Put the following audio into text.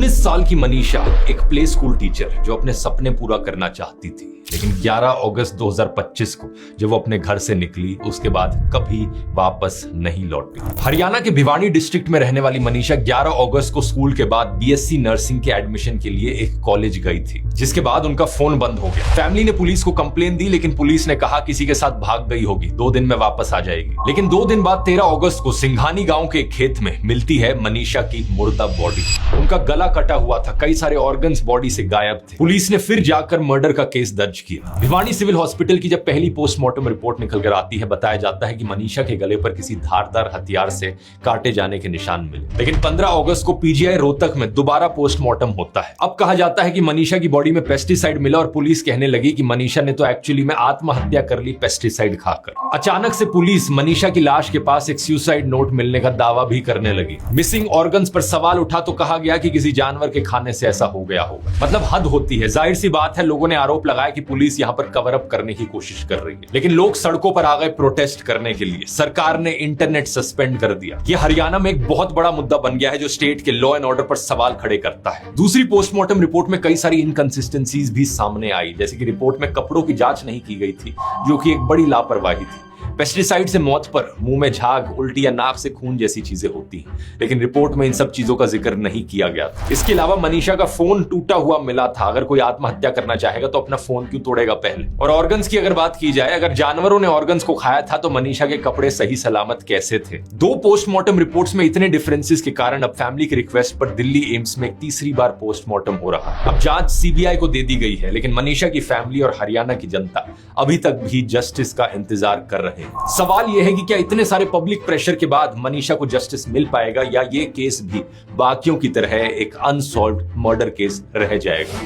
19 साल की मनीषा एक प्ले स्कूल टीचर जो अपने सपने पूरा करना चाहती थी, लेकिन 11 अगस्त 2025 को जब वो अपने घर से निकली उसके बाद कभी वापस नहीं लौटी। हरियाणा के भिवानी डिस्ट्रिक्ट में रहने वाली मनीषा 11 अगस्त को स्कूल के बाद बीएससी नर्सिंग के एडमिशन के लिए एक कॉलेज गई थी, जिसके बाद उनका फोन बंद हो गया। फैमिली ने पुलिस को कंप्लेन दी, लेकिन पुलिस ने कहा किसी के साथ भाग गई होगी, 2 दिन में वापस आ जाएगी। लेकिन 2 दिन बाद 13 अगस्त को सिंघानी गांव के एक खेत में मिलती है मनीषा की मुर्दा बॉडी। उनका गला कटा हुआ था, कई सारे ऑर्गन्स बॉडी से गायब थे। पुलिस ने फिर जाकर मर्डर का केस दर्ज किया। भिवानी सिविल हॉस्पिटल की जब पहली पोस्टमार्टम रिपोर्ट निकल कर आती है, बताया जाता है कि मनीषा के गले पर किसी धारदार हथियार से काटे जाने के निशान मिले। लेकिन 15 अगस्त को पीजीआई रोहतक में दोबारा पोस्टमार्टम होता है। अब कहा जाता है कि मनीषा की बॉडी में पेस्टिसाइड मिला और पुलिस कहने लगी कि मनीषा ने तो एक्चुअली में आत्महत्या कर ली पेस्टिसाइड खाकर। अचानक से पुलिस मनीषा की लाश के पास एक सुसाइड नोट मिलने का दावा भी करने लगी। मिसिंग ऑर्गन्स पर सवाल उठा तो कहा गया कि किसी जानवर के खाने से ऐसा हो गया होगा। मतलब हद होती है। जाहिर सी बात है, लोगों ने आरोप लगाया कि पुलिस यहाँ पर कवर अप करने की कोशिश कर रही है, लेकिन लोग सड़कों पर आ गए प्रोटेस्ट करने के लिए। सरकार ने इंटरनेट सस्पेंड कर दिया। ये हरियाणा में एक बहुत बड़ा मुद्दा बन गया है जो स्टेट के लॉ एंड ऑर्डर पर सवाल खड़े करता है। दूसरी पोस्टमार्टम रिपोर्ट में कई सारी इनकंसिस्टेंसीज भी सामने आई, जैसे कि रिपोर्ट में कपड़ों की जांच नहीं की गई थी, जो कि एक बड़ी लापरवाही थी। पेस्टिसाइड से मौत पर मुंह में झाग, उल्टी या नाक से खून जैसी चीजें होती हैं, लेकिन रिपोर्ट में इन सब चीजों का जिक्र नहीं किया गया था। इसके अलावा मनीषा का फोन टूटा हुआ मिला था। अगर कोई आत्महत्या करना चाहेगा तो अपना फोन क्यों तोड़ेगा पहले। और ऑर्गन्स की अगर बात की जाए, अगर जानवरों ने ऑर्गन्स को खाया था तो मनीषा के कपड़े सही सलामत कैसे थे। 2 पोस्टमार्टम रिपोर्ट्स में इतने डिफरेंसेस के कारण अब फैमिली की रिक्वेस्ट पर दिल्ली एम्स में एक तीसरी बार पोस्टमार्टम हो रहा है। अब जांच सीबीआई को दे दी गई है, लेकिन मनीषा की फैमिली और हरियाणा की जनता अभी तक भी जस्टिस का इंतजार कर रहे हैं। सवाल यह है कि क्या इतने सारे पब्लिक प्रेशर के बाद मनीषा को जस्टिस मिल पाएगा, या ये केस भी बाकियों की तरह एक अनसॉल्व्ड मर्डर केस रह जाएगा।